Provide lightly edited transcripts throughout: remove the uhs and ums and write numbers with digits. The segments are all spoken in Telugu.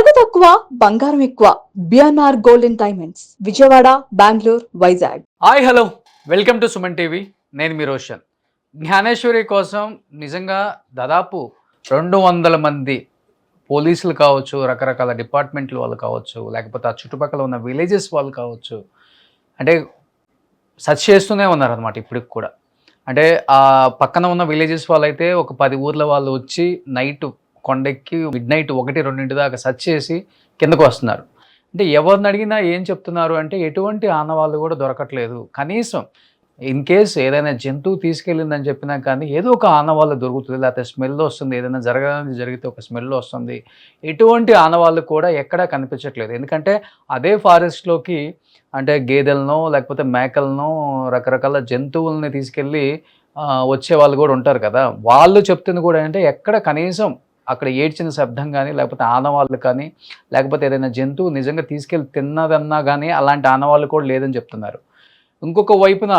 నగదు తక్కువ బంగారం ఎక్కువ BNR golden diamonds Vijayawada Bengaluru Vizag. Hi hello welcome to Suman TV. నేను మీ రోషన్. జ్ఞానేశ్వరి కోసం నిజంగా దాదాపు 200 మంది పోలీసులు కావచ్చు, రకరకాల డిపార్ట్మెంట్ల వాళ్ళు కావచ్చు, లేకపోతే ఆ చుట్టుపక్కల ఉన్న విలేజెస్ వాళ్ళు కావచ్చు, అంటే సెర్చ్ చేస్తూనే ఉన్నారనమాట ఇప్పటికి కూడా. అంటే ఆ పక్కన ఉన్న విలేజెస్ వాళ్ళైతే ఒక 10 ఊర్ల వాళ్ళు వచ్చి నైట్ కొండెక్కి మిడ్ నైట్ 1-2 దాకా సెర్చ్ చేసి కిందకు వస్తున్నారు. అంటే ఎవరిని అడిగినా ఏం చెప్తున్నారు అంటే ఎటువంటి ఆనవాళ్ళు కూడా దొరకట్లేదు. కనీసం ఇన్ కేస్ ఏదైనా జంతువు తీసుకెళ్ళిందని చెప్పినా కానీ ఏదో ఒక ఆనవాళ్ళు దొరుకుతుంది, లేకపోతే స్మెల్ వస్తుంది, ఏదైనా జరిగితే ఒక స్మెల్ వస్తుంది. ఎటువంటి ఆనవాళ్ళు కూడా ఎక్కడా కనిపించట్లేదు. ఎందుకంటే అదే ఫారెస్ట్లోకి అంటే గేదెలనో లేకపోతే మేకలనో రకరకాల జంతువుల్ని తీసుకెళ్ళి వచ్చే వాళ్ళు కూడా ఉంటారు కదా. వాళ్ళు చెప్తుంది కూడా అంటే ఎక్కడ కనీసం అక్కడ ఏడ్చిన శబ్దం కానీ, లేకపోతే ఆనవాళ్ళు కానీ, లేకపోతే ఏదైనా జంతువు నిజంగా తీసుకెళ్ళి తిన్నదన్నా కానీ అలాంటి ఆనవాళ్ళు కూడా లేదని చెప్తున్నారు. ఇంకొక వైపున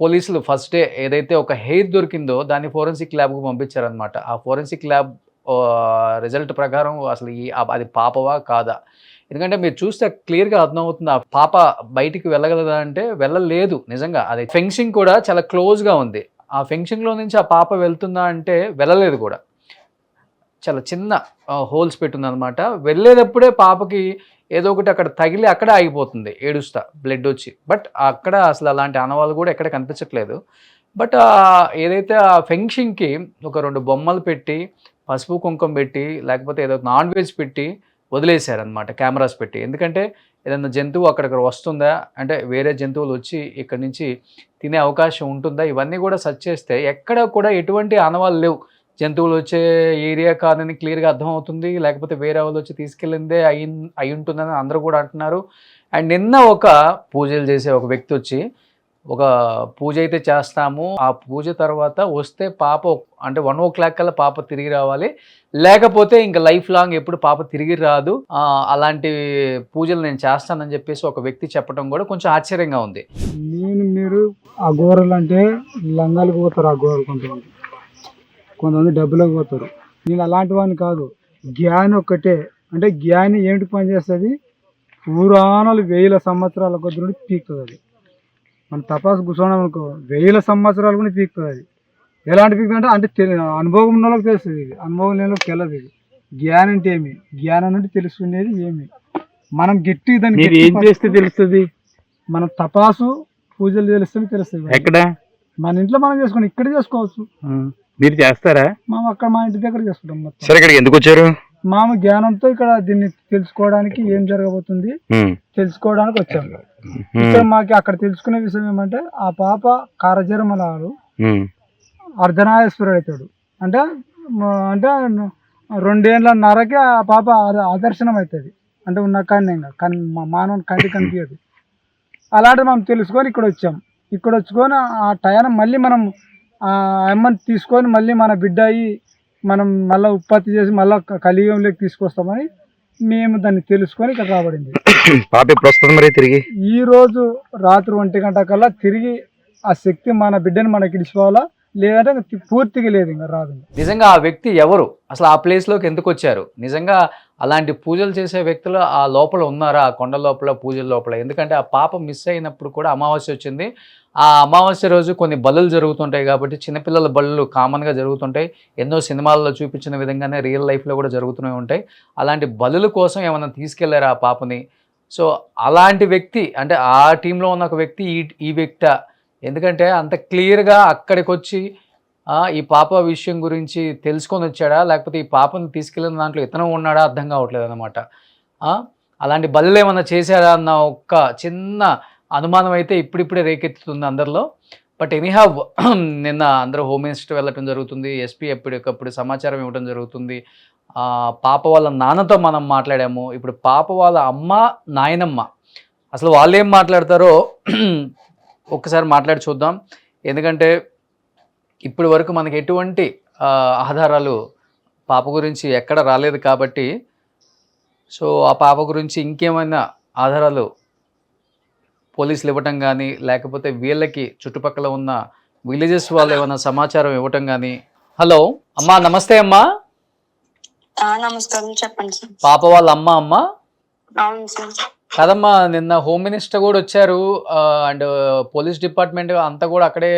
పోలీసులు ఫస్ట్ డే ఏదైతే ఒక హెయిర్ దొరికిందో దాన్ని ఫోరెన్సిక్ ల్యాబ్కు పంపించారనమాట. ఆ ఫోరెన్సిక్ ల్యాబ్ రిజల్ట్ ప్రకారం అసలు అది పాపవా కాదా, ఎందుకంటే మీరు చూస్తే క్లియర్గా అర్థమవుతుంది. ఆ పాప బయటికి వెళ్ళగలదా అంటే వెళ్ళలేదు. నిజంగా అది ఫెన్సింగ్ కూడా చాలా క్లోజ్గా ఉంది. ఆ ఫెన్సింగ్లో నుంచి ఆ పాప వెళ్తుందా అంటే వెళ్ళలేదు కూడా. చాలా చిన్న హోల్స్ పెట్టుందనమాట. వెళ్ళేటప్పుడే పాపకి ఏదో ఒకటి అక్కడ తగిలి అక్కడ ఆగిపోతుంది ఏడుస్తా, బ్లడ్ వచ్చి. బట్ అక్కడ అసలు అలాంటి ఆనవాళ్ళు కూడా ఎక్కడ కనిపించట్లేదు. బట్ ఏదైతే ఆ ఫెన్సింగ్కి ఒక 2 బొమ్మలు పెట్టి, పసుపు కుంకుమ పెట్టి, లేకపోతే ఏదో నాన్ వెజ్ పెట్టి వదిలేశారనమాట, కెమెరాస్ పెట్టి. ఎందుకంటే ఏదైనా జంతువు అక్కడికి వస్తుందా, అంటే వేరే జంతువులు వచ్చి ఇక్కడి నుంచి తినే అవకాశం ఉంటుందా, ఇవన్నీ కూడా సెర్చ్ చేస్తే ఎక్కడ కూడా ఎటువంటి ఆనవాళ్ళు లేవు. జంతువులు వచ్చే ఏరియా కాదని క్లియర్గా అర్థమవుతుంది, లేకపోతే వేరే వాళ్ళు వచ్చి తీసుకెళ్ళిందే అయి ఉంటుందని అందరూ కూడా అంటున్నారు. అండ్ నిన్న ఒక పూజలు చేసే ఒక వ్యక్తి వచ్చి ఒక పూజ అయితే చేస్తాము, ఆ పూజ తర్వాత వస్తే పాప అంటే 1 కల్లా పాప తిరిగి రావాలి, లేకపోతే ఇంకా లైఫ్ లాంగ్ ఎప్పుడు పాప తిరిగి రాదు, అలాంటి పూజలు నేను చేస్తానని చెప్పేసి ఒక వ్యక్తి చెప్పడం కూడా కొంచెం ఆశ్చర్యంగా ఉంది. మీరు అఘోరలు అంటే లంగాలకు పోతారు, అఘోరలు కొంతమంది డబ్బులకు పోతారు. నేను అలాంటి వాడిని కాదు. జ్ఞాని ఒక్కటే. అంటే జ్ఞాని ఏమిటి పని చేస్తుంది, పురాణాలు 1000 సంవత్సరాల కొద్ది నుండి పీకుతుంది. అది మన తపాసు కూర్చోవడం అనుకో 1000 సంవత్సరాలు కూడా పీకుతుంది. అది ఎలాంటి పీకుతుంది అంటే అనుభవం ఉన్న వాళ్ళకి తెలుస్తుంది, ఇది అనుభవం లేని వాళ్ళకి తెలియదు. ఇది జ్ఞానం అంటే ఏమి, జ్ఞానం నుండి తెలుసుకునేది ఏమి, మనం గట్టి దాన్ని ఏం చేస్తే తెలుస్తుంది. మనం తపాసు పూజలు తెలుస్తుంది. ఎక్కడ మన ఇంట్లో మనం చేసుకుని ఇక్కడ చేసుకోవచ్చు. మీరు చేస్తారా? మేము అక్కడ మా ఇంటి దగ్గర చేసుకుంటాం మొత్తం. సరే, ఇక్కడికి ఎందుకు వచ్చారు? మామ జ్ఞానంతో ఇక్కడ దీన్ని తెలుసుకోవడానికి ఏం జరగబోతుంది తెలుసుకోవడానికి వచ్చాము. ఇక్కడ మాకు అక్కడ తెలుసుకునే విషయం ఏమంటే ఆ పాప కారజరమలాడు అర్ధనాయేశ్వరుడు అవుతాడు. అంటే అంటే 2.5 ఏళ్ళకి ఆ పాప ఆదర్శనం అవుతుంది. అంటే ఉన్న కారణంగా కానీ మా మానవుని కంటి కనిపించదు. అలాంటి మనం తెలుసుకొని ఇక్కడ వచ్చాం. ఇక్కడ వచ్చుకొని ఆ టయాన్ని మళ్ళీ మనం ఆ అమ్మని తీసుకొని మళ్ళీ మన బిడ్డ అయ్యి మనం మళ్ళీ ఉత్పత్తి చేసి మళ్ళీ కలియుగంలోకి తీసుకొస్తామని మేము దాన్ని తెలుసుకొని ఇక్కడ రాబడింది. పాప ఎప్పుడు వస్తుంది మరి తిరిగి? ఈ రోజు రాత్రి 1 గంట కల్లా తిరిగి ఆ శక్తి మన బిడ్డని మనకి ఇడిచిపోవాలా, లేదంటే పూర్తిగా లేదు, ఇంకా రాదు. నిజంగా ఆ వ్యక్తి ఎవరు, అసలు ఆ ప్లేస్లోకి ఎందుకు వచ్చారు, నిజంగా అలాంటి పూజలు చేసే వ్యక్తులు ఆ లోపల ఉన్నారా, ఆ కొండ లోపల పూజల లోపల? ఎందుకంటే ఆ పాప మిస్ అయినప్పుడు కూడా అమావాస్య వచ్చింది. ఆ అమావాస్య రోజు కొన్ని బలులు జరుగుతుంటాయి కాబట్టి చిన్నపిల్లల బలులు కామన్గా జరుగుతుంటాయి. ఎన్నో సినిమాల్లో చూపించిన విధంగానే రియల్ లైఫ్లో కూడా జరుగుతూనే ఉంటాయి. అలాంటి బలుల కోసం ఏమైనా తీసుకెళ్లారా ఆ పాపని? సో అలాంటి వ్యక్తి అంటే ఆ టీంలో ఉన్న ఒక వ్యక్తి ఈ వ్యక్తి, ఎందుకంటే అంత క్లియర్గా అక్కడికి వచ్చి ఈ పాప విషయం గురించి తెలుసుకొని వచ్చాడా, లేకపోతే ఈ పాపను తీసుకెళ్ళిన దాంట్లో ఇతను ఉన్నాడా అర్థం కావట్లేదు అనమాట. అలాంటి బలులు ఏమన్నా చేశారా అన్న ఒక్క చిన్న అనుమానం అయితే ఇప్పుడిప్పుడే రేకెత్తుతుంది అందరిలో. బట్ ఎనీహావ్ నిన్న అందరూ హోమ్ మినిస్టర్ వెళ్ళటం జరుగుతుంది, ఎస్పీ ఎప్పటికప్పుడు సమాచారం ఇవ్వడం జరుగుతుంది. పాప వాళ్ళ నాన్నతో మనం మాట్లాడాము. ఇప్పుడు పాప వాళ్ళ అమ్మ, నాయనమ్మ అసలు వాళ్ళు ఏం మాట్లాడతారో ఒక్కసారి మాట్లాడి చూద్దాం. ఎందుకంటే ఇప్పటి వరకు మనకి ఎటువంటి ఆధారాలు పాప గురించి ఎక్కడ రాలేదు కాబట్టి, సో ఆ పాప గురించి ఇంకేమైనా ఆధారాలు పోలీసులు ఇవ్వటం కానీ, లేకపోతే వీళ్ళకి చుట్టుపక్కల ఉన్న విలేజెస్ వాళ్ళు ఏమైనా సమాచారం ఇవ్వటం కానీ. హలో అమ్మా, నమస్తే అమ్మా. నమస్కారం, చెప్పండి సార్. పాప వాళ్ళ అమ్మ. అవును సార్. కదమ్మా, నిన్న హోమ్ మినిస్టర్ కూడా వచ్చారు. అండ్ పోలీస్ డిపార్ట్మెంట్ అంతా కూడా అక్కడే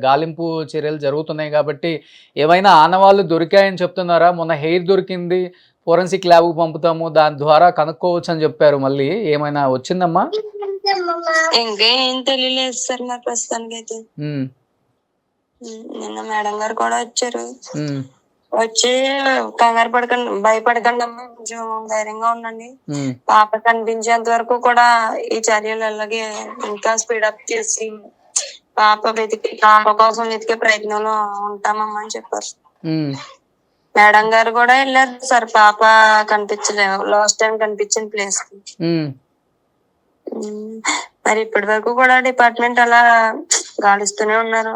గాలింపు చర్యలు జరుగుతున్నాయి కాబట్టి ఏమైనా ఆనవాళ్ళు దొరికాయని చెప్తున్నారా? మొన్న హెయిర్ దొరికింది, ఫోరెన్సిక్ ల్యాబ్కు పంపుతాము, దాని ద్వారా కనుక్కోవచ్చు అని చెప్పారు. మళ్ళీ ఏమైనా వచ్చిందమ్మా? ఇంకా ఏం తెలియలేదు సార్ నాకు ప్రస్తుతానికి అయితే. నిన్న మేడం గారు కూడా వచ్చారు. వచ్చి కంగారు పడకండి, భయపడకండి అమ్మా, కొంచెం ధైర్యంగా ఉండండి. పాప కనిపించేంత వరకు కూడా ఈ చర్యలు అలాగే ఇంకా స్పీడప్ చేసి పాప కోసం వెతికే ప్రయత్నంలో ఉంటామమ్మా అని చెప్పారు. మేడం గారు కూడా వెళ్ళారు సార్. పాప కనిపించలేదు లాస్ట్ టైం కనిపించిన ప్లేస్ కి. మరి ఇప్పటి వరకు కూడా డిపార్ట్మెంట్ అలా గాలిస్తూనే ఉన్నారు.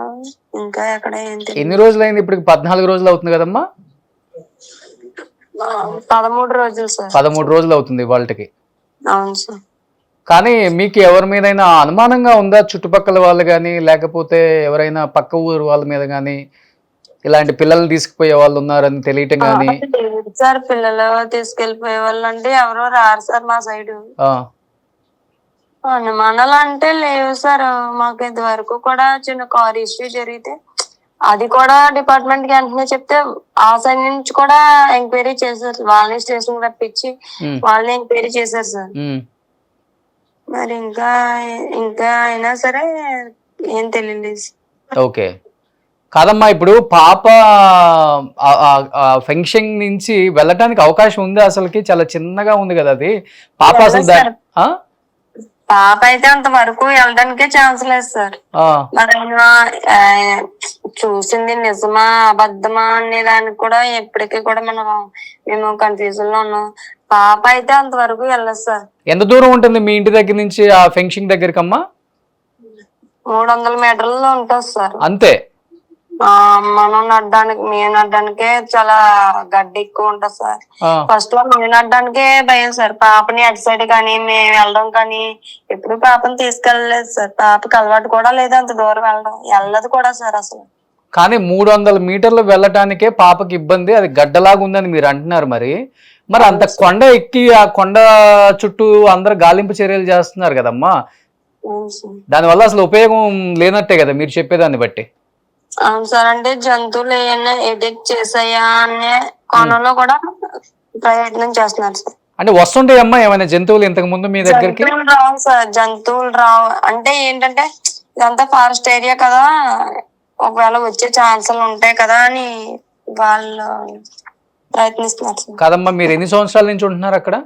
ఇంకా ఎక్కడ ఎన్ని రోజులైంది? ఇప్పుడు 14 రోజులు అవుతుంది కదమ్మా? 13 రోజులు సార్. 13 రోజులు అవుతుంది వాళ్ళకి. అవును సార్. కానీ మీకు ఎవరి మీదైనా అనుమానంగా ఉందా? చుట్టుపక్కల వాళ్ళు కానీ, లేకపోతే ఎవరైనా పక్క ఊరు వాళ్ళ మీద కానీ ఇలాంటి పిల్లల్ని తీసుకుపోయే వాళ్ళు ఉన్నారని తెలియటం కానీ? సార్, పిల్లలు తీసుకెళ్లిపోయే వాళ్ళు అంటే ఎవరో రారు సార్ మా సైడ్. అనుమానాలు అంటే లేవు సార్. మాకు ఇది వరకు కూడా చిన్న కార్ ఇష్యూ జరిగితే అది కూడా డిపార్ట్మెంట్ కి వెంటనే చెప్తే ఆ సైడ్ నుంచి కూడా ఎంక్వైరీ చేశారు. వాళ్ళని స్టేషన్ రప్పించి వాళ్ళని ఎంక్వైరీ చేశారు సార్. మరి ఇంకా అయినా సరే ఏం తెలియలేదు. ఓకే. కాదమ్మా, ఇప్పుడు పాప ఫంక్షన్ నుంచి వెళ్ళటానికి అవకాశం ఉంది అసలుకి? చాలా చిన్నగా ఉంది కదా అది పాప. అసలు పాప అయితే అంత వరకు వెళ్ళడానికే ఛాన్స్ లేదు సార్. మరి చూసింది నిజమా అబద్ధమా అనే దానికి కూడా ఎప్పటికీ కూడా మేము కన్ఫ్యూజన్ లో ఉన్నాం. పాప అయితే అంతవరకు వెళ్ళదు సార్. ఎంత దూరం ఉంటుంది మీ ఇంటి దగ్గర నుంచి ఆ ఫంక్షన్ దగ్గరికి అమ్మా? 300 మీటర్లలో ఉంటుంది సార్. అంతే? మేము నడ్డానికే చాలా గడ్డి ఎక్కువ ఉంటది సార్. ఫస్ట్ లో మేము నడ్డానికే భయం సార్. పాపని అటు సైడ్ కానీ మేము వెళ్ళడం కానీ ఎప్పుడు పాపని తీసుకెళ్ళలేదు సార్. పాపకి అలవాటు కూడా లేదు అంత దూరం వెళ్ళదు కూడా సార్ అసలు. కానీ 300 మీటర్లు వెళ్ళటానికే పాపకి ఇబ్బంది, అది గడ్డలాగా ఉందని మీరు అంటున్నారు. మరి అంత కొండ ఎక్కి ఆ కొండ చుట్టూ అందరు గాలింపు చర్యలు చేస్తున్నారు కదమ్మా, దానివల్ల అసలు ఉపయోగం లేనట్టే కదా మీరు చెప్పేదాన్ని బట్టి? అవును సార్. అంటే జంతువులు ఏమైనా ఎడిక్ట్ చేసాయా అనే కోణంలో కూడా ప్రయత్నం చేస్తున్నారు సార్. అంటే వస్తుంటాయమ్మా ఏమైనా జంతువులు ఇంతకు ముందు మీ దగ్గరికి? రావు సార్, జంతువులు రావు. అంటే ఏంటంటే ఇదంతా ఫారెస్ట్ ఏరియా కదా, ఒకవేళ వచ్చే ఛాన్సులు ఉంటాయి కదా అని వాళ్ళు ప్రయత్నిస్తున్నారు సార్. కాదమ్మా, మీరు ఎన్ని సంవత్సరాల నుంచి ఉంటున్నారు అక్కడ?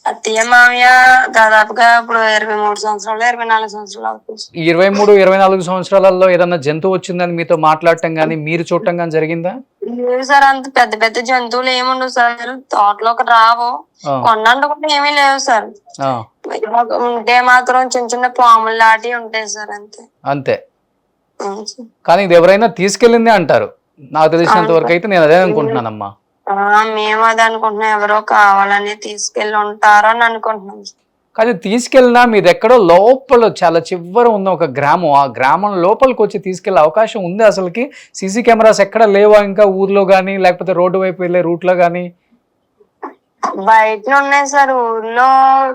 అత్తయ్య మామయ్య దాదాపుగా ఇప్పుడు 23 సంవత్సరాలు 24 సంవత్సరాలు అవుతుంది. 23-24 సంవత్సరాలలో ఏదన్నా జంతువు వచ్చిందని మీతో మాట్లాడటం గానీ మీరు చూడటం గానీ జరిగిందా? లేదు సార్. అంత పెద్ద పెద్ద జంతువులు ఏముండవు సార్. తోటలోకి రావు, కొండ కూడా ఏమీ లేవు సార్. ఉంటే మాత్రం చిన్న చిన్న పాములు లాంటివి ఉంటాయి సార్, అంతే. అంతే. కానీ ఇది ఎవరైనా తీసుకెళ్ళిందే అంటారు. నాకు తెలిసినంత వరకు అయితే నేను అదే అనుకుంటున్నానమ్మా. మేము అది అనుకుంటున్నాం, ఎవరో కావాలని తీసుకెళ్ళి ఉంటారో అని అనుకుంటున్నాం. కానీ తీసుకెళ్ళినా మీది ఎక్కడో లోపల చాలా చివర ఉన్న ఒక గ్రామం, ఆ గ్రామం లోపలికి వచ్చి తీసుకెళ్లే అవకాశం ఉంది అసలుకి? సీసీ కెమెరాస్ ఎక్కడ లేవా ఇంకా ఊర్లో గానీ, లేకపోతే రోడ్డు వైపు వెళ్ళే రూట్ లో గానీ? బయట ఉన్నాయి సార్. ఊర్లో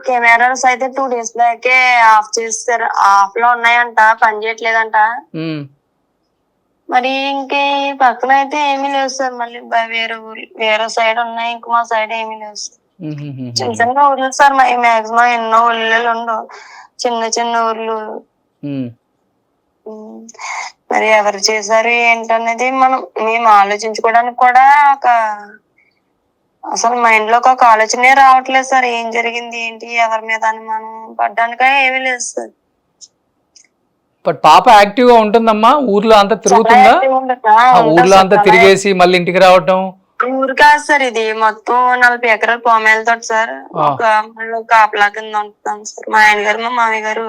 కెమెరాస్ అయితే 2 days బ్యాకే ఆఫ్ చేస్తారు. ఆఫ్ లో ఉన్నాయంట, పని చేయట్లేదంట. మరి ఇంకే పక్కన అయితే ఏమీ లేవు సార్. మళ్ళీ వేరే సైడ్ ఉన్నాయి, ఇంక మా సైడ్ ఏమీ లేవు సార్. చిన్న చిన్న ఊర్లు సార్. మాక్సిమం ఎన్నో ఊళ్ళో ఉండవు, చిన్న చిన్న ఊర్లు. మరి ఎవరు చేశారు ఏంటనేది మేము ఆలోచించుకోవడానికి కూడా అసలు మైండ్ లో ఒక ఆలోచనే రావట్లేదు సార్. ఏం జరిగింది ఏంటి, ఎవరి మీద అనుమానం పడ్డానిక ఏమీ లేదు సార్. బట్ పాప యాక్టివ్ గా ఉంటుందమ్మా? ఊర్లో అంతా తిరుగుతుందా? ఊర్లో అంతా తిరిగేసి మళ్ళీ ఇంటికి రావటం? ఊరు కాదు సార్, ఇది మొత్తం 40 ఎకరాల పామాయిలతో సార్. ఒక కాపలా కింద ఉంటున్నాం సార్. మా ఆయన గారు మా మామయ్య గారు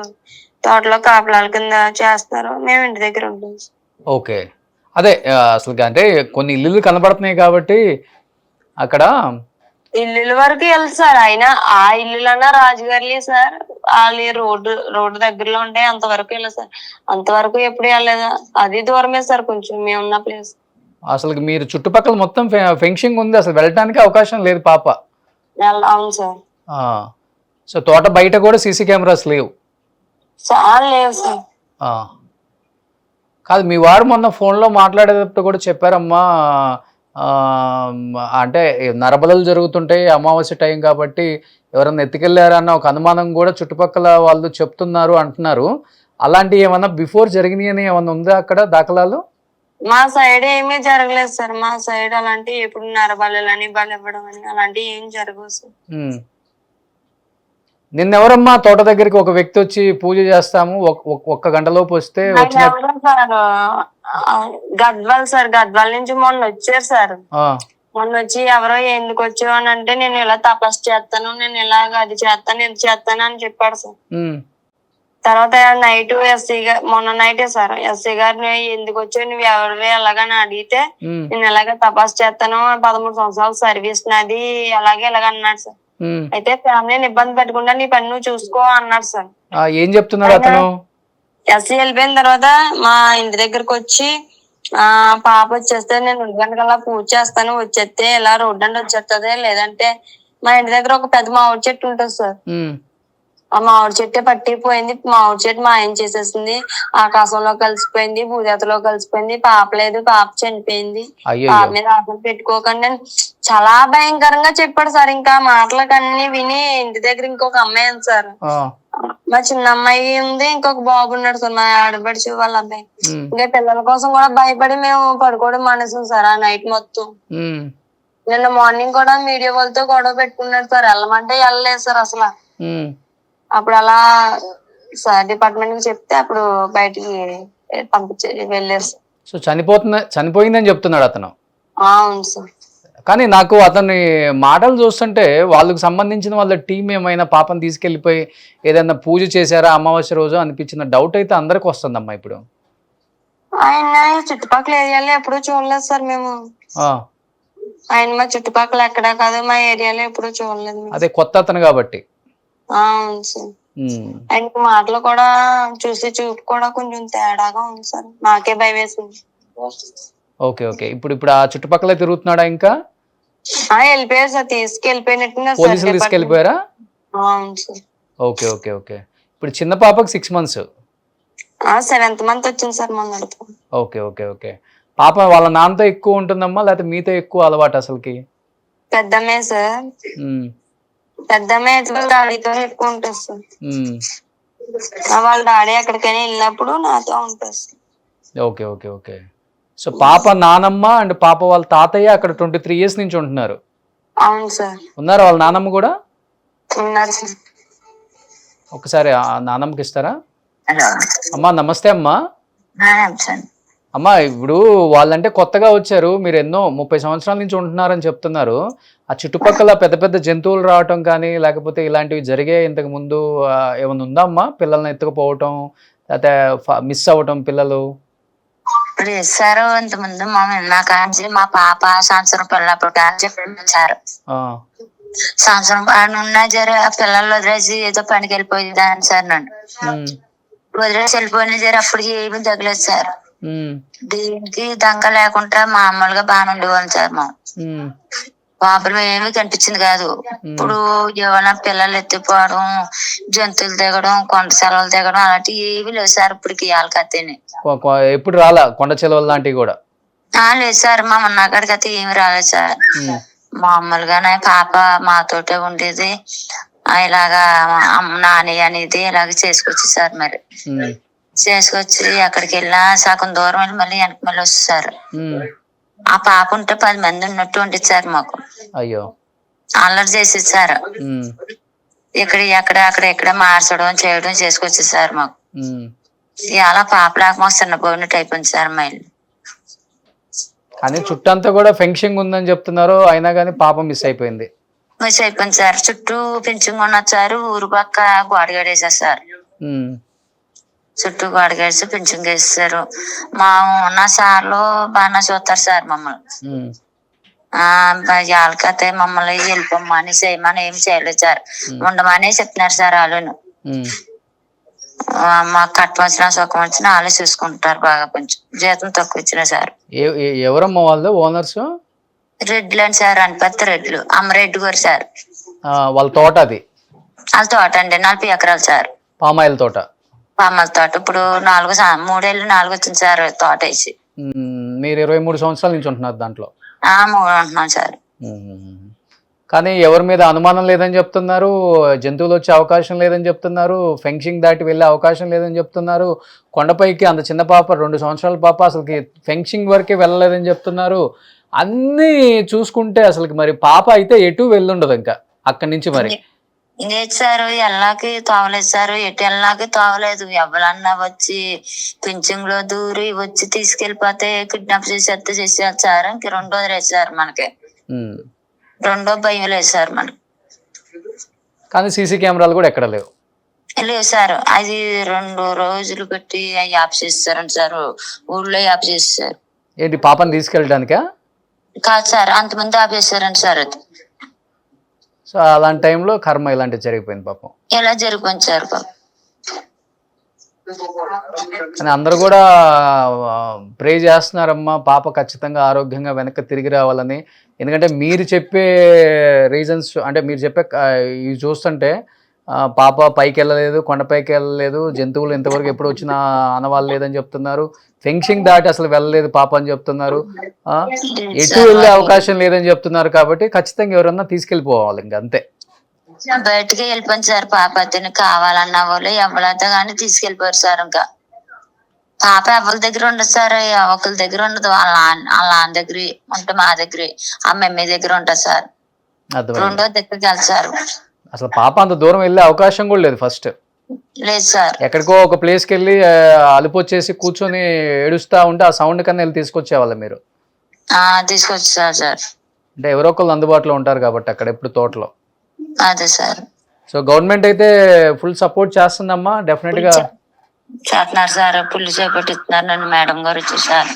తోటలో కాపలాల కింద చేస్తారు, మేము ఇంటి దగ్గర ఉంటాం సార్. ఓకే. అదే అసలు అంటే కొన్ని ఇల్లులు కనబడుతున్నాయి కాబట్టి అక్కడ ఇల్లు వరకు వెళ్ళదు సార్. అయినా ఆ ఇల్లులన్నా రాజుగారులే సార్. వాళ్ళు రోడ్డు దగ్గరలో ఉంటే అంతవరకు వెళ్ళదు సార్. అంతవరకు ఎప్పుడు వెళ్ళలేదు. అది దూరమే సార్ కొంచెం మేమున్న ప్లేస్. అసలు మీరు చుట్టుపక్కల మొత్తం ఫెన్సింగ్ ఉంది, అసలు వెళ్ళటానికి అవకాశం లేదు పాప. అవును సార్. సో తోట బయట కూడా సీసీ కెమెరాస్ లేవు. చాలా లేవు సార్. కాదు, మీ వారు మొన్న ఫోన్లో మాట్లాడేటప్పుడు కూడా చెప్పారమ్మా, అంటే నరబలులు జరుగుతుంటాయి, అమావాస్య టైం కాబట్టి ఎవరన్నా ఎత్తుకెళ్ళారన్న ఒక అనుమానం కూడా చుట్టుపక్కల వాళ్ళు చెప్తున్నారు అంటున్నారు. అలాంటివి ఏమన్నా బిఫోర్ జరిగినాయని ఏమన్నా ఉందా అక్కడ దాఖలాలు? మా సైడ్ ఏమీ జరగలేదు సార్. మా సైడ్ అలాంటి ఎప్పుడు నరబలులని బలి ఇవ్వడం అని అలాంటివి ఏం జరగవు సార్. నిన్నెవరమ్మా తోట దగ్గరికి ఒక వ్యక్తి వచ్చి పూజ చేస్తాము ఒక్క గంటలోపు వస్తే వచ్చిన సార్ గద్వాల్ సార్, గద్వాల్ నుంచి మొన్న వచ్చారు సార్. మొన్న వచ్చి ఎవరో ఎందుకు వచ్చావు అని అంటే నేను ఇలా తపస్సు చేస్తాను, నేను ఇలాగ అది చేస్తాను ఇది చేస్తాను అని చెప్పాడు సార్. తర్వాత నైట్ ఎస్సీ గారు, మొన్న నైటే సార్ ఎస్సీ గారిని ఎందుకు వచ్చావు నువ్వు ఎవరు ఎలాగని అడిగితే నేను ఇలాగ తపస్సు చేస్తాను 13 సంవత్సరాలు సర్వీస్ నాది అలాగే ఇలాగ అన్నాడు సార్. అయితే ఫ్యామిలీని ఇబ్బంది పెట్టకుండా నీ పని నువ్వు చూసుకో అన్నాడు సార్. ఏం చెప్తున్నాడు అతను? ఎస్సీ వెళ్ళిపోయిన తర్వాత మా ఇంటి దగ్గరకు వచ్చి పాప వచ్చేస్తే నేను 2 గంటలకల్లా పూజ చేస్తాను, వచ్చేస్తే ఇలా రోడ్డు అంటే వచ్చేస్తుంది, లేదంటే మా ఇంటి దగ్గర ఒక పెద్ద మామిడి చెట్టు ఉంటుంది సార్. ఆ మామిడి చెట్టే పట్టిపోయింది, మామిడి చెట్టు మాయం చేసేసింది, ఆకాశంలో కలిసిపోయింది, భూదేతలో కలిసిపోయింది, పాప లేదు, పాప చనిపోయింది, పాప మీద ఆశలు పెట్టుకోకండి అని చాలా భయంకరంగా చెప్పాడు సార్. ఇంకా మాటలకన్నీ విని ఇంటి దగ్గర ఇంకొక అమ్మాయి ఉంది సార్, మా చిన్న అమ్మాయి ఉంది, ఇంకొక బాబు ఉన్నాడు సార్, మా ఆడబడిచి వాళ్ళ అబ్బాయి. ఇంకా పిల్లల కోసం కూడా భయపడి మేము పడుకోవడం మానేసాం సార్ ఆ నైట్ మొత్తం. నిన్న మార్నింగ్ కూడా మీడియా వాళ్ళతో గొడవ పెట్టుకున్నాడు సార్, వెళ్ళమంటే వెళ్ళలేదు సార్ అసలు. అప్పుడు అలా సార్ డిపార్ట్మెంట్ కి చెప్తే అప్పుడు బయటికి పంపించే వెళ్ళారు సార్. సో చనిపోయిందని చెప్తున్నాడు అతను? అవును సార్. కానీ నాకు అతని మాటలు చూస్తుంటే వాళ్ళకు సంబంధించిన వాళ్ళ టీం ఏమైనా పాపం తీసుకెళ్లిపోయి ఏదైనా పూజ చేశారా అమావాస్య రోజు అనిపించిన డౌట్ అయితే అందరికి వస్తుందమ్మా ఇప్పుడు. ఆయన చుట్టుపక్కల ఏరియాలో ఎప్పుడూ చూడలేదు సార్ మేము. ఆయన మా చుట్టుపక్కల ఎక్కడా కాదు, మా ఏరియాలో ఎప్పుడూ చూడలేదు. అదే కొత్త అతను కాబట్టి. అవును సార్. ఆయనకి మాటలు కూడా చూసి చూపు కూడా కొంచెం తేడాగా ఉంది సార్, నాకే భయం వేసింది. ఓకే ఓకే, ఇప్పుడు ఆ చుట్టుపక్కల తిరుగుతున్నాడా ఇంకా? వెళ్ళిపోయారు సార్, తీసుకెళ్ళిపోయినట్టుగా పోలీసులు తీసుకెళ్ళిపోయారా? అవును సార్. ఓకే ఓకే ఓకే, ఇప్పుడు చిన్న పాపకి 6 months, 7th month వచ్చింది సార్ మొన్న. ఓకే ఓకే ఓకే, పాప వాళ్ళ నాన్నతో ఎక్కువ ఉంటుందమ్మా లేకపోతే మీతో ఎక్కువ అలవాటు అసలుకి? పెద్దమ్మే సార్, పెద్దమ్మే డాడీతో ఎక్కువ ఉంటుంది సార్. వాళ్ళ డాడీ ఎక్కడికైనా వెళ్ళినప్పుడు నాతో ఉంటుంది sir. Okay okay okay, so పాప నానమ్మ అండ్ పాప వాళ్ళ తాతయ్య అక్కడ 23 years నుంచి ఉంటున్నారు? అవును సార్. ఉన్నారు వాళ్ళ నానమ్మ కూడా? ఉన్నారు సార్. ఒకసారి ఆ నానమ్మకి ఇస్తారా? అమ్మా నమస్తే అమ్మా. అమ్మా ఇప్పుడు వాళ్ళంటే కొత్తగా వచ్చారు, మీరు ఎన్నో 30 సంవత్సరాల నుంచి ఉంటున్నారని చెప్తున్నారు. ఆ చుట్టుపక్కల పెద్ద పెద్ద జంతువులు రావటం కానీ లేకపోతే ఇలాంటివి జరిగే ఇంతకు ముందు ఏమైనా ఉందా అమ్మా? పిల్లల్ని ఎత్తుకుపోవటం లేకపోతే మిస్ అవ్వటం పిల్లలు? ఇప్పుడు ఇస్తారు ఇంతకుముందు మా కాంచి మా పాప సంవత్సరం పిల్లప్పుడు కాంచి వచ్చారు. సంవత్సరం ఉన్నా జర పిల్లలు వదిలేసి ఏదో పనికి వెళ్ళిపోయింది సార్, నన్ను వదిలేసి వెళ్ళిపోయినా జర అప్పటికి ఏమీ తగ్గలేదు సార్. దీనికి దంగ లేకుండా మామూలుగా బాగానే ఉండేవాళ్ళం సార్. మా ప్రాబ్లం ఏమీ కనిపించింది కాదు. ఇప్పుడు ఏమైనా పిల్లలు ఎత్తిపోవడం, జంతువులు దిగడం, కొండ సెలవులు దిగడం అలాంటివి ఏమీ లేవు సార్ ఇప్పటికి. వాళ్ళకైతేనే ఎప్పుడు రాలా కొండ సెలవులు లాంటివి కూడా? లేదు సార్, మా ఉన్నకాడికి అయితే ఏమి రాలేదు సార్. మామూలుగానే పాప మాతోటే ఉండేది, ఇలాగా నాని అనేది ఇలాగ చేసుకొచ్చి సార్. మరి చేసుకొచ్చి అక్కడికి వెళ్ళినా సగం దూరం వెళ్ళి మళ్ళీ వెనక్కి మళ్ళీ వస్తారు. ఆ పాప ఉంటే 10 మంది ఉన్నట్టు ఉండేది సార్ మాకు. అయ్యో, అల్లరి చేసేది సార్. ఎక్కడ మార్చడం చేయడం చేసుకొచ్చేది సార్ మాకు. ఇలా పాప లేక మాకు చిన్న పోయినట్టు అయిపోయింది సార్ మా ఇల్లు. కానీ చుట్టంతా కూడా ఫెన్సింగ్ ఉందని చెప్తున్నారు, అయినా కానీ పాప మిస్ అయిపోయింది. మిస్ అయిపోయింది సార్. చుట్టూ పెంచింగ్ ఉన్నచ్చారు, ఊరు పక్క గోడగడేసారు సార్. చుట్టూ గోడగేసి పెంచింగ్ వేసేసారు. మా ఉన్న సార్లు బాగా చూస్తారు సార్ మమ్మల్ని. వాళ్ళకైతే మమ్మల్ని వెళ్ళిపోమ్మని చేయమని ఏం చేయలేదు సార్, ఉండమని చెప్తున్నారు సార్. వాళ్ళను మాకు కట్ట వచ్చినా సుఖం వచ్చినా వాళ్ళే చూసుకుంటారు బాగా, కొంచెం జీతం తక్కువ ఇచ్చినా సార్. ఎవరమ్మా వాళ్ళు ఓనర్స్? రెడ్లు అని సార్, అనపత్తి రెడ్లు, అమ్మరెడ్డి గారు సార్. వాళ్ళ తోట అది? వాళ్ళ తోట అండి 40 ఎకరాలు సార్. పామాయిల్ తోట? పామాయిల్ తోట ఇప్పుడు 3 ఏళ్ళు 4 వచ్చింది సార్ తోట వేసి. మీరు 23 సంవత్సరాల నుంచి ఉంటున్నారు దాంట్లో? 3 ఉంటున్నాను సార్. కానీ ఎవరి మీద అనుమానం లేదని చెప్తున్నారు, జంతువులు వచ్చే అవకాశం లేదని చెప్తున్నారు, ఫెన్సింగ్ దాటి వెళ్ళే అవకాశం లేదని చెప్తున్నారు, కొండపైకి అంత చిన్న పాప 2 సంవత్సరాల పాప అసలుకి ఫెన్సింగ్ వరకే వెళ్ళలేదని చెప్తున్నారు. అన్నీ చూసుకుంటే అసలుకి మరి పాప అయితే ఎటు వెళ్ళుండదు ఇంకా అక్కడి నుంచి. మరి లేదు సార్, ఎల్లాకి తోవలేదు సార్, ఎటు ఎల్లాకి తోవలేదు. ఎవరన్నా వచ్చి పింఛంగ్ లో దూరి వచ్చి తీసుకెళ్లిపోతే కిడ్నాప్ చేసేస్తారు సార్. ఇంక 2 రోజులు సార్ మనకి, 2 భయం లేదు సార్ మనకి. కానీ సీసీ కెమెరాలు కూడా ఎక్కడ లేవు? లేవు సార్, అది 2 రోజులు పెట్టి యాప్ చేస్తారండి సార్, ఊళ్ళో యాప్ చేస్తారు. ఏంటి పాపని తీసుకెళ్ళడానికా? కాదు సార్, అంతమంది ఆపేస్తారండి సార్. అది సో అలాంటి టైంలో కర్మ ఇలాంటివి జరిగిపోయింది పాపం. ఎలా జరిగిపోయింది సార్ పాపం. కానీ అందరూ కూడా ప్రే చేస్తున్నారమ్మా పాప ఖచ్చితంగా ఆరోగ్యంగా వెనక్కి తిరిగి రావాలని. ఎందుకంటే మీరు చెప్పే రీజన్స్, అంటే మీరు చెప్పే ఇవి చూస్తుంటే పాప పైకి వెళ్ళలేదు, కొండపైకి వెళ్ళలేదు, జంతువులు ఇంతవరకు ఎప్పుడు వచ్చినా అనవాళ్ళు లేదని చెప్తున్నారు, ఫెన్సింగ్ దాటి అసలు వెళ్ళలేదు పాప అని చెప్తున్నారు, ఎటు వెళ్ళే అవకాశం లేదని చెప్తున్నారు. కాబట్టి ఖచ్చితంగా ఎవరన్నా తీసుకెళ్ళిపోవాలి, ఇంక అంతే. బయటకి వెళ్ళిపోయింది సార్ పాప. అతను కావాలన్న వాళ్ళు ఎవరైతే కానీ తీసుకెళ్ళిపోయారు సార్. ఇంకా పాప ఎవరి దగ్గర ఉండదు సార్, ఒకరి దగ్గర ఉండదు. వాళ్ళ నాన్న దగ్గర ఉంటే, మా దగ్గర ఆ మమ్మీ దగ్గర ఉంటుంది సార్. 2వ దగ్గరికి వెళ్తారు. అసలు పాప అంత దూరం వెళ్ళే అవకాశం కూడా లేదు ఫస్ట్. లేదు సార్, ఎక్కడికో ఒక ప్లేస్కి వెళ్ళి అలుపు వచ్చేసి కూర్చొని ఏడుస్తా ఉంటే ఆ సౌండ్ కన్నా వెళ్ళి తీసుకొచ్చేవాళ్ళ మీరు? తీసుకొచ్చారు సార్. అంటే ఎవరో ఒకళ్ళు అందుబాటులో ఉంటారు కాబట్టి అక్కడ ఎప్పుడు తోటలో. అదే సార్. సో గవర్నమెంట్ అయితే ఫుల్ సపోర్ట్ చేస్తుందమ్మా, డెఫినెట్ గా చేస్తున్నారు సార్. పుల్లి చేపట్టిస్తున్నారు. నన్ను మేడం గారు వచ్చేసారు.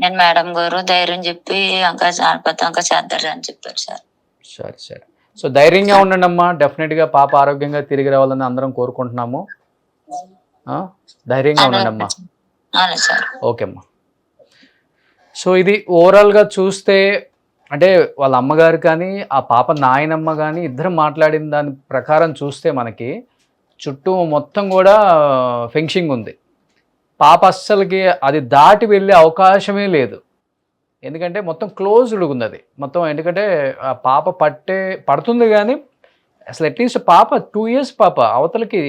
నేను మేడం గారు ధైర్యం చెప్పి ఇంకా చేద్దారు అని చెప్పారు సార్. సరే సరే. సో ధైర్యంగా ఉండండి అమ్మా, డెఫినెట్ గా పాప ఆరోగ్యంగా తిరిగి రావాలని అందరం కోరుకుంటున్నాము. ధైర్యంగా ఉండండి అమ్మా. ఓకే అమ్మా. సో ఇది ఓవరాల్గా చూస్తే అంటే వాళ్ళ అమ్మగారు కానీ ఆ పాప నాయనమ్మ కానీ ఇద్దరు మాట్లాడిన దాని ప్రకారం చూస్తే మనకి చుట్టూ మొత్తం కూడా ఫెన్సింగ్ ఉంది. పాప అస్సలకి అది దాటి వెళ్ళే అవకాశమే లేదు. ఎందుకంటే మొత్తం క్లోజ్డ్ ఉంది అది మొత్తం. ఎందుకంటే ఆ పాప పడుతుంది కానీ అసలు అట్లీస్ట్ పాప 2 years పాప అవతలకి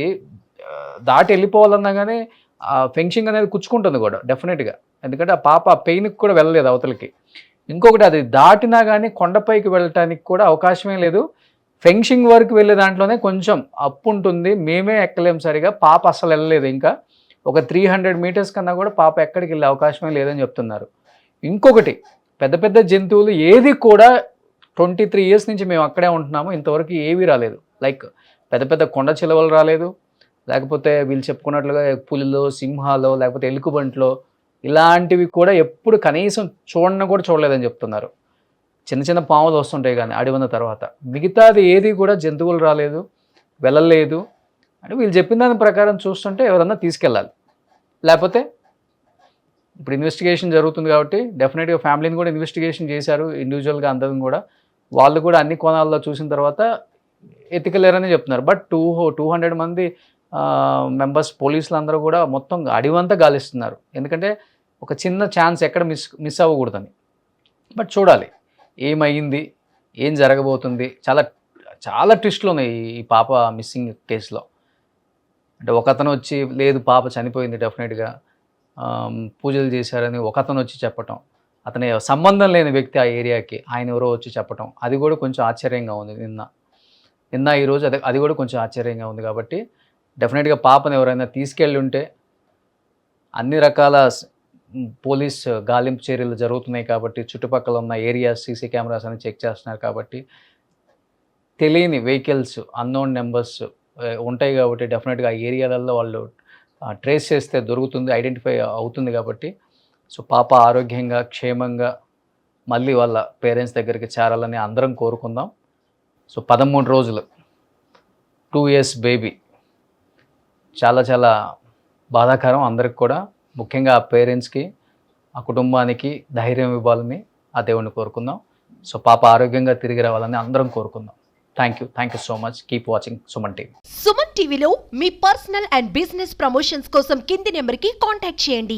దాటి వెళ్ళిపోవాలన్నా కానీ ఆ ఫెన్సింగ్ అనేది కుచ్చుకుంటుంది కూడా డెఫినెట్గా. ఎందుకంటే ఆ పాప ఆ పెయిన్కి కూడా వెళ్ళలేదు అవతలకి. ఇంకొకటి అది దాటినా కానీ కొండపైకి వెళ్ళటానికి కూడా అవకాశమే లేదు. ఫెన్సింగ్ వరకు వెళ్ళే దాంట్లోనే కొంచెం అప్పు ఉంటుంది, మేమే ఎక్కలేం సరిగా. పాప అసలు వెళ్ళలేదు. ఇంకా ఒక 300 meters కన్నా కూడా పాప ఎక్కడికి వెళ్ళే అవకాశమే లేదని చెప్తున్నారు. ఇంకొకటి పెద్ద పెద్ద జంతువులు ఏది కూడా 23 years నుంచి మేము అక్కడే ఉంటున్నాము, ఇంతవరకు ఏవి రాలేదు. లైక్ పెద్ద పెద్ద కొండ చిలువలు రాలేదు, లేకపోతే వీళ్ళు చెప్పుకున్నట్లుగా పులిలో, సింహాలో, లేకపోతే ఎలుగుబంట్లో ఇలాంటివి కూడా ఎప్పుడు కనీసం కూడా చూడలేదని చెప్తున్నారు. చిన్న చిన్న పాములు వస్తుంటాయి కానీ అడవిన తర్వాత, మిగతాది ఏది కూడా జంతువులు రాలేదు, వెళ్ళలేదు. అంటే వీళ్ళు చెప్పిన దాని ప్రకారం చూస్తుంటే ఎవరన్నా తీసుకెళ్ళాలి. లేకపోతే ఇప్పుడు ఇన్వెస్టిగేషన్ జరుగుతుంది కాబట్టి డెఫినెట్గా ఫ్యామిలీని కూడా ఇన్వెస్టిగేషన్ చేశారు ఇండివిజువల్గా అందరం కూడా. వాళ్ళు కూడా అన్ని కోణాల్లో చూసిన తర్వాత ఎత్తికెళ్ళారని చెప్తున్నారు. బట్ 200 మంది మెంబర్స్ పోలీసులు అందరూ కూడా మొత్తం అడివంతా గాలిస్తున్నారు. ఎందుకంటే ఒక చిన్న ఛాన్స్ ఎక్కడ మిస్ అవ్వకూడదని. బట్ చూడాలి ఏమైంది, ఏం జరగబోతుంది. చాలా చాలా ట్విస్ట్లు ఉన్నాయి ఈ పాప మిస్సింగ్ కేసులో. అంటే ఒకతను వచ్చి లేదు పాప చనిపోయింది డెఫినెట్గా, పూజలు చేశారని ఒకతను వచ్చి చెప్పటం, అతని సంబంధం లేని వ్యక్తి ఆ ఏరియాకి ఆయన ఎవరో వచ్చి చెప్పటం, అది కూడా కొంచెం ఆశ్చర్యంగా ఉంది. నిన్న ఈరోజు అది కూడా కొంచెం ఆశ్చర్యంగా ఉంది. కాబట్టి డెఫినెట్గా పాపను ఎవరైనా తీసుకెళ్ళి ఉంటే అన్ని రకాల పోలీస్ గాలింపు చర్యలు జరుగుతున్నాయి కాబట్టి చుట్టుపక్కల ఉన్న ఏరియాస్ సీసీ కెమెరాస్ అని చెక్ చేస్తున్నారు. కాబట్టి తెలియని వెహికల్స్, అన్నోన్ నెంబర్స్ ఉంటాయి కాబట్టి డెఫినెట్గా ఆ ఏరియాలలో వాళ్ళు ట్రేస్ చేస్తే దొరుకుతుంది, ఐడెంటిఫై అవుతుంది. కాబట్టి సో పాప ఆరోగ్యంగా క్షేమంగా మళ్ళీ వాళ్ళ పేరెంట్స్ దగ్గరికి చేరాలని అందరం కోరుకుందాం. సో 13 రోజులు 2 years బేబీ చాలా చాలా బాధాకరం అందరికి కూడా, ముఖ్యంగా ఆ పేరెంట్స్కి, ఆ కుటుంబానికి ధైర్యం ఇవ్వాలని ఆ దేవుణ్ణి కోరుకుందాం. సో పాప ఆరోగ్యంగా తిరిగి రావాలని అందరం కోరుకుందాం. Thank you so much. Keep watching Suman TV. Suman టీవీలో మీ పర్సనల్ అండ్ బిజినెస్ ప్రమోషన్స్ కోసం కింది నెంబర్కి కాంటాక్ట్ చేయండి.